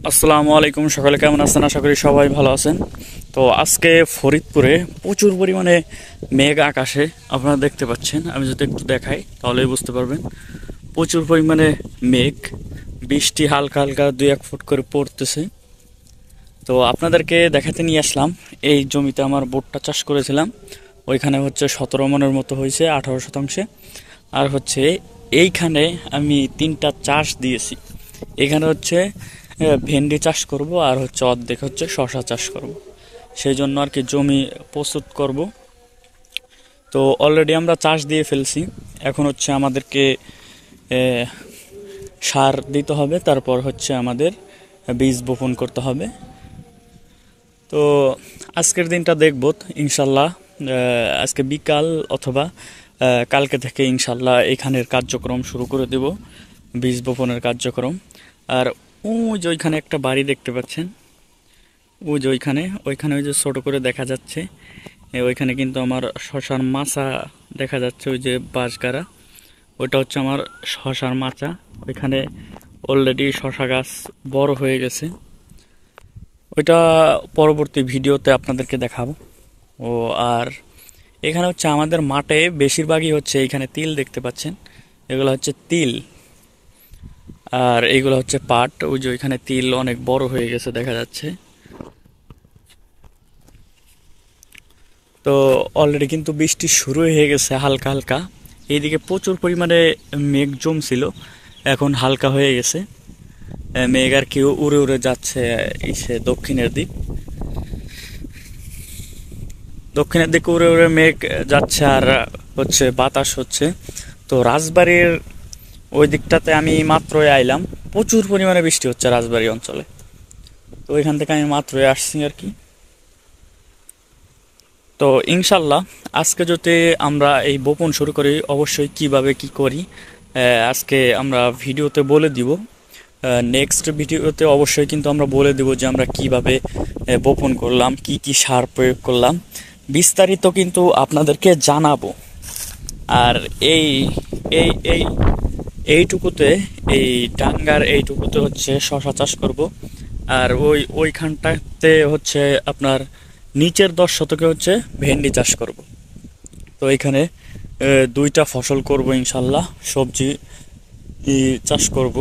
আসসালামু আলাইকুম। সকালে কেমন আছেন? আশা করি সবাই ভালো আছেন। তো আজকে ফরিদপুরে প্রচুর পরিমাণে মেঘ আকাশে আপনারা দেখতে পাচ্ছেন। আমি যদি একটু দেখাই তাহলেই বুঝতে পারবেন। প্রচুর পরিমাণে মেঘ, বৃষ্টি হালকা হালকা 2-1 ফুট করে পড়তেছে। তো আপনাদেরকে দেখাতে নিয়ে আসলাম, এই জমিতে আমার ভুট্টা চাষ করেছিলাম। ওইখানে হচ্ছে 17 মনের মতো হয়েছে 18 শতাংশে। আর হচ্ছে এইখানে আমি 3টা চাষ দিয়েছি। এখানে হচ্ছে ভেন্ডি চাষ করব, আর হচ্ছে অর্ধেক হচ্ছে শশা চাষ করব। সেই জন্য আর কি জমি প্রস্তুত করব। তো অলরেডি আমরা চাষ দিয়ে ফেলছি। এখন হচ্ছে আমাদেরকে সার দিতে হবে, তারপর হচ্ছে আমাদের বীজ বপন করতে হবে। তো আজকের দিনটা দেখব ইনশাল্লাহ। আজকে বিকাল অথবা কালকে থেকে ইনশাল্লাহ এখানের কার্যক্রম শুরু করে দেব, বীজ বপনের কার্যক্রম। আর ওই যে ওইখানে একটা বাড়ি দেখতে পাচ্ছেন, ওই যে ওইখানে ওই যে ছোট করে দেখা যাচ্ছে, ওইখানে কিন্তু আমার শশার মাচা দেখা যাচ্ছে। ওই যে বাঁশগাড়া, ওইটা হচ্ছে আমার শশার মাচা। ওইখানে অলরেডি শশা গাছ বড় হয়ে গেছে। ওইটা পরবর্তী ভিডিওতে আপনাদেরকে দেখাবো। ও আর এখানে হচ্ছে আমাদের মাঠে বেশিরভাগই হচ্ছে এইখানে তিল দেখতে পাচ্ছেন, এগুলো হচ্ছে তিল। আর এইগুলো হচ্ছে পাট। ওই যে ওইখানে তিল অনেক বড় হয়ে গেছে দেখা যাচ্ছে। তো অলরেডি কিন্তু বৃষ্টি শুরু হয়ে গেছে হালকা হালকা। এইদিকে প্রচুর পরিমাণে মেঘ জমছিল, এখন হালকা হয়ে গেছে। মেঘ আর কি উড়ে উড়ে যাচ্ছে ইসে দক্ষিণের দিকে উড়ে উড়ে মেঘ যাচ্ছে, আর হচ্ছে বাতাস হচ্ছে। তো রাজবাড়ির ওই দিকটাতে আমি মাত্রই আইলাম, প্রচুর পরিমাণে বৃষ্টি হচ্ছে রাজবাড়ি অঞ্চলে। তো ওইখান থেকে আমি মাত্রই আসছি আর কি। তো ইনশাল্লাহ আজকে যদি আমরা এই বপন শুরু করি, অবশ্যই কিভাবে কি করি আজকে আমরা ভিডিওতে বলে দিব। নেক্সট ভিডিওতে অবশ্যই কিন্তু আমরা বলে দেব যে আমরা কিভাবে বপন করলাম, কি কি সার প্রয়োগ করলাম, বিস্তারিত কিন্তু আপনাদেরকে জানাবো। আর এই এই এই এইটুকুতে, এই ডাঙ্গার এইটুকুতে হচ্ছে শশা চাষ করব। আর ওইখানটাতে হচ্ছে আপনার নিচের 10 শতকে হচ্ছে ভেন্ডি চাষ করব। তো এখানে 2টা ফসল করব ইনশাল্লাহ, সবজি চাষ করব।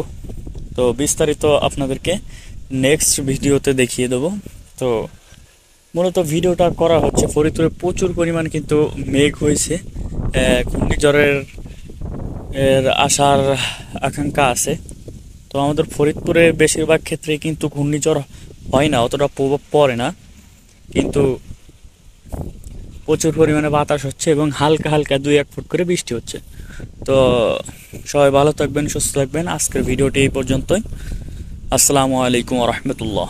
তো বিস্তারিত আপনাদেরকে নেক্সট ভিডিওতে দেখিয়ে দেব। তো মূলত ভিডিওটা করা হচ্ছে ফরিদপুরে প্রচুর পরিমাণ কিন্তু মেঘ হয়েছে, ঘূর্ণিঝড়ের আসার আকাঙ্ক্ষা আছে। তো আমাদের ফরিদপুরে বেশিরভাগ ক্ষেত্রে কিন্তু ঘূর্ণিঝড় হয় না, অতটা প্রভাব পড়ে না, কিন্তু প্রচুর পরিমাণে বাতাস হচ্ছে এবং হালকা হালকা 2-1 ফুট করে বৃষ্টি হচ্ছে। তো সবাই ভালো থাকবেন, সুস্থ থাকবেন। আজকের ভিডিওটি এই পর্যন্তই। আসসালামু আলাইকুম ওয়া রাহমাতুল্লাহ।